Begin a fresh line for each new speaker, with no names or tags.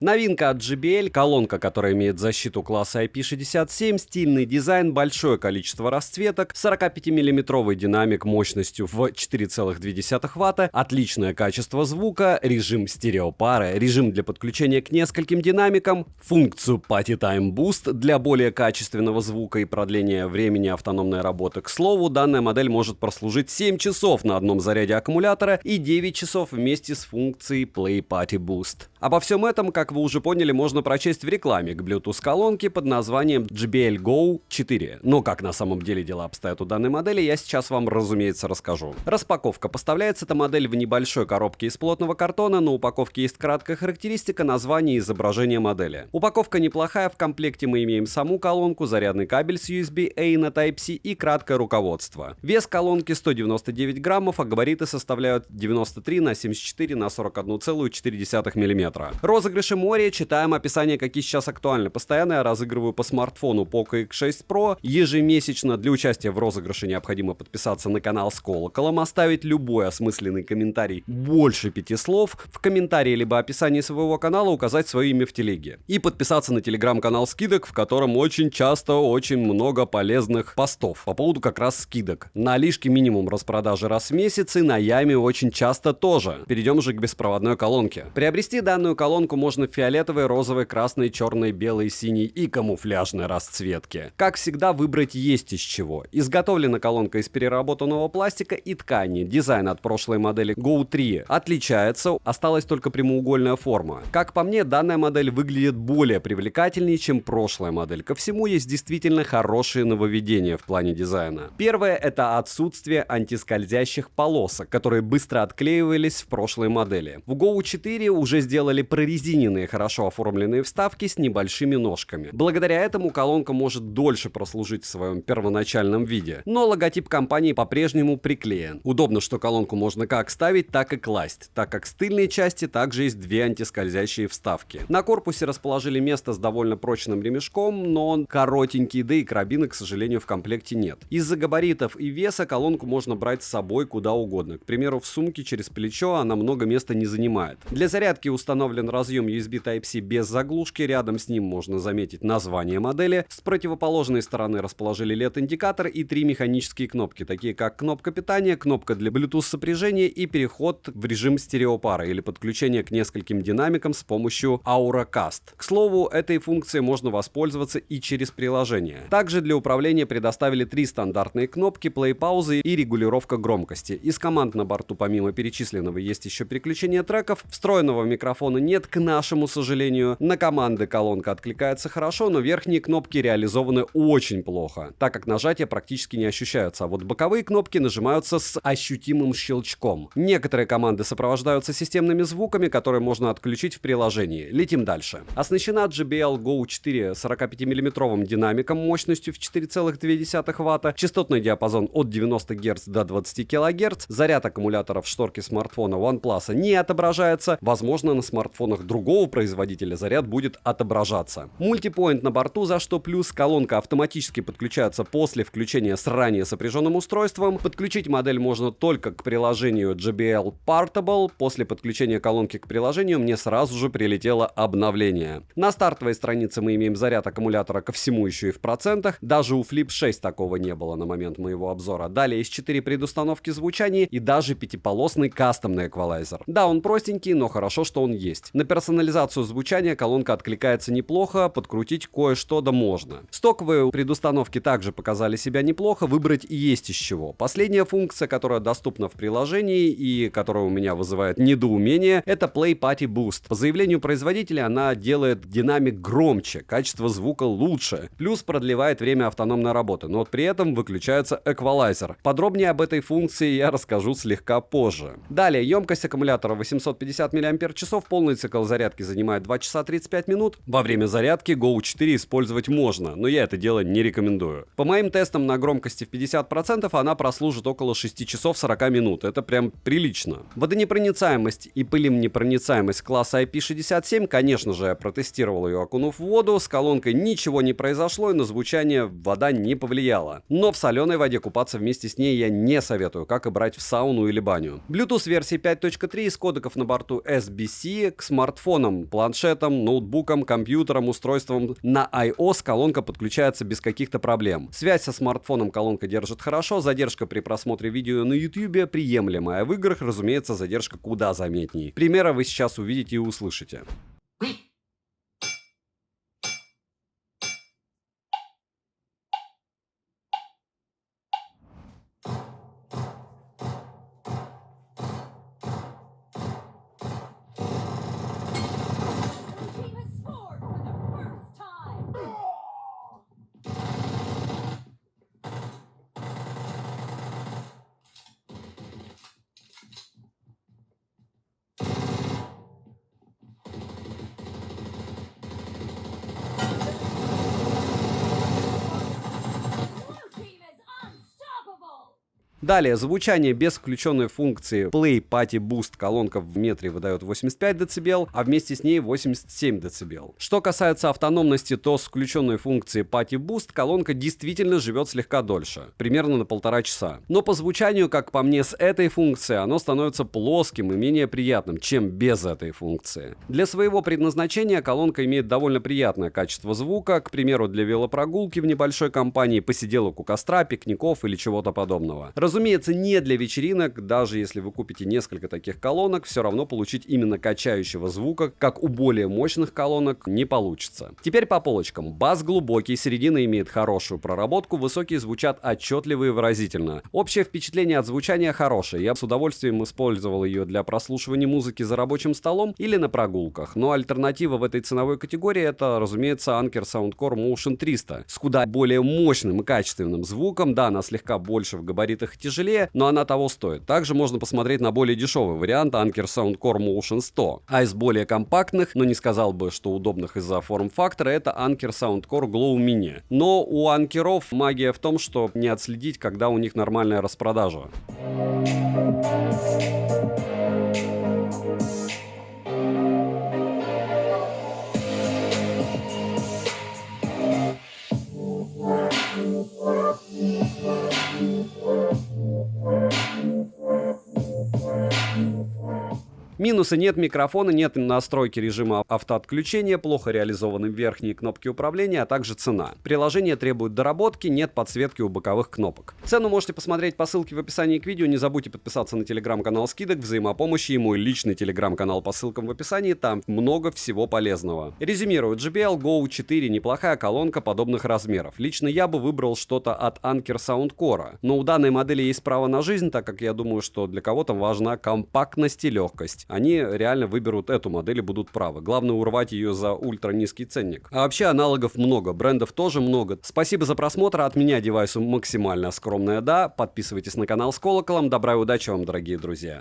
Новинка от JBL, колонка, которая имеет защиту класса IP67, стильный дизайн, большое количество расцветок, 45-мм динамик мощностью в 4,2 Вт, отличное качество звука, режим стереопары, режим для подключения к нескольким динамикам, функцию Party Time Boost для более качественного звука и продления времени автономной работы. К слову, данная модель может прослужить 7 часов на одном заряде аккумулятора и 9 часов вместе с функцией Play Party Boost. Обо всем этом, как вы уже поняли, можно прочесть в рекламе к Bluetooth-колонке под названием JBL Go 4. Но как на самом деле дела обстоят у данной модели, я сейчас вам, разумеется, расскажу. Распаковка. Поставляется эта модель в небольшой коробке из плотного картона, на упаковке есть краткая характеристика, название и изображение модели. Упаковка неплохая, в комплекте мы имеем саму колонку, зарядный кабель с USB-A на Type-C и краткое руководство. Вес колонки 199 граммов, а габариты составляют 93 на 74 на 41,4 мм. Розыгрыши море, читаем описание, какие сейчас актуальны. Постоянно я разыгрываю по смартфону Poco X6 Pro. Ежемесячно для участия в розыгрыше необходимо подписаться на канал с колоколом, оставить любой осмысленный комментарий больше 5 слов, в комментарии либо описании своего канала указать свое имя в телеге. И подписаться на телеграм-канал скидок, в котором очень часто очень много полезных постов по поводу как раз скидок. На Алишке минимум распродажи раз в месяц, и на Яме очень часто тоже. Перейдем же к беспроводной колонке. Приобрести данную колонку можно в фиолетовой, розовой, красной, черной, белой, синей и камуфляжной расцветке. Как всегда, выбрать есть из чего. Изготовлена колонка из переработанного пластика и ткани. Дизайн от прошлой модели Go 3 отличается, осталась только прямоугольная форма. Как по мне, данная модель выглядит более привлекательнее, чем прошлая модель. Ко всему есть действительно хорошие нововведения в плане дизайна. Первое — это отсутствие антискользящих полосок, которые быстро отклеивались в прошлой модели. В Go 4 уже сделали прорезиненные, хорошо оформленные вставки с небольшими ножками. Благодаря этому колонка может дольше прослужить в своем первоначальном виде. Но логотип компании по-прежнему приклеен. Удобно, что колонку можно как ставить, так и класть, так как с тыльной части также есть две антискользящие вставки. На корпусе расположили место с довольно прочным ремешком, но он коротенький, да и карабина, к сожалению, в комплекте нет. Из-за габаритов и веса колонку можно брать с собой куда угодно. К примеру, в сумке через плечо она много места не занимает. Для зарядки установлен разъем USB Type-C без заглушки, рядом с ним можно заметить название модели. С противоположной стороны расположили LED-индикатор и 3 механические кнопки, такие как кнопка питания, кнопка для Bluetooth сопряжения и переход в режим стереопары или подключение к нескольким динамикам с помощью Auracast. К слову, этой функцией можно воспользоваться и через приложение. Также для управления предоставили 3 стандартные кнопки, плей-паузы и регулировка громкости. Из команд на борту помимо перечисленного есть еще переключение треков, встроенного микрофона нет, к нашему сожалению. На команды колонка откликается хорошо, но верхние кнопки реализованы очень плохо, так как нажатия практически не ощущаются, а вот боковые кнопки нажимаются с ощутимым щелчком. Некоторые команды сопровождаются системными звуками, которые можно отключить в приложении. Летим дальше. Оснащена JBL Go 4 45-мм динамиком мощностью в 4,2 Вт, частотный диапазон от 90 Гц до 20 кГц, заряд аккумулятора в шторке смартфона OnePlus не отображается, возможно, на смартфонах другого производителя заряд будет отображаться. Мультипоинт на борту, за что плюс. Колонка автоматически подключается после включения с ранее сопряженным устройством. Подключить модель можно только к приложению JBL Portable. После подключения колонки к приложению мне сразу же прилетело обновление. На стартовой странице мы имеем заряд аккумулятора ко всему еще и в процентах. Даже у Flip 6 такого не было на момент моего обзора. Далее есть 4 предустановки звучания и даже 5-полосный кастомный эквалайзер. Да, он простенький, но хорошо, что он есть. На персонализацию звучания колонка откликается неплохо, подкрутить кое-что да можно. Стоковые предустановки также показали себя неплохо, выбрать и есть из чего. Последняя функция, которая доступна в приложении и которая у меня вызывает недоумение, это Play Party Boost. По заявлению производителя она делает динамик громче, качество звука лучше, плюс продлевает время автономной работы, но при этом выключается эквалайзер. Подробнее об этой функции я расскажу слегка позже. Далее, емкость аккумулятора 850 мАч, полный цикл зарядки занимает 2 часа 35 минут. Во время зарядки Go 4 использовать можно, но я это дело не рекомендую. По моим тестам на громкости в 50% она прослужит около 6 часов 40 минут. Это прям прилично. Водонепроницаемость и пылинепроницаемость класса IP67, конечно же, я протестировал ее, окунув в воду. С колонкой ничего не произошло и на звучание вода не повлияла. Но в соленой воде купаться вместе с ней я не советую, как и брать в сауну или баню. Bluetooth версии 5.3 из кодеков на борту SBC и к смартфонам, планшетам, ноутбукам, компьютерам, устройствам на iOS колонка подключается без каких-то проблем. Связь со смартфоном колонка держит хорошо, задержка при просмотре видео на YouTube приемлемая, а в играх, разумеется, задержка куда заметнее. Примеры вы сейчас увидите и услышите. Далее, звучание без включенной функции Play Party Boost колонка в метре выдает 85 дБ, а вместе с ней 87 дБ. Что касается автономности, то с включенной функцией Party Boost колонка действительно живет слегка дольше, примерно на 1,5 часа. Но по звучанию, как по мне, с этой функцией оно становится плоским и менее приятным, чем без этой функции. Для своего предназначения колонка имеет довольно приятное качество звука, к примеру, для велопрогулки в небольшой компании, посиделок у костра, пикников или чего-то подобного. Разумеется, не для вечеринок, даже если вы купите несколько таких колонок, все равно получить именно качающего звука, как у более мощных колонок, не получится. Теперь по полочкам. Бас глубокий, середина имеет хорошую проработку, высокие звучат отчетливо и выразительно. Общее впечатление от звучания хорошее, я с удовольствием использовал ее для прослушивания музыки за рабочим столом или на прогулках, но альтернатива в этой ценовой категории это, разумеется, Anker Soundcore Motion 300 с куда более мощным и качественным звуком, да, она слегка больше в габаритах тяжелее, но она того стоит. Также можно посмотреть на более дешевый вариант Anker Soundcore Motion 100. А из более компактных, но не сказал бы, что удобных из-за форм-фактора, это Anker Soundcore Glow Mini. Но у анкеров магия в том, что не отследить, когда у них нормальная распродажа. Минусы: нет микрофона, нет настройки режима автоотключения, плохо реализованы верхние кнопки управления, а также цена. Приложение требует доработки, нет подсветки у боковых кнопок. Цену можете посмотреть по ссылке в описании к видео, не забудьте подписаться на телеграм-канал скидок, взаимопомощи и мой личный телеграм-канал по ссылкам в описании, там много всего полезного. Резюмирую, JBL Go 4 неплохая колонка подобных размеров. Лично я бы выбрал что-то от Anker Soundcore, но у данной модели есть право на жизнь, так как я думаю, что для кого-то важна компактность и легкость. Они реально выберут эту модель и будут правы. Главное урвать ее за ультра низкий ценник. А вообще аналогов много, брендов тоже много. Спасибо за просмотр, от меня девайсу максимально скромное да. Подписывайтесь на канал с колоколом. Добра и удачи вам, дорогие друзья.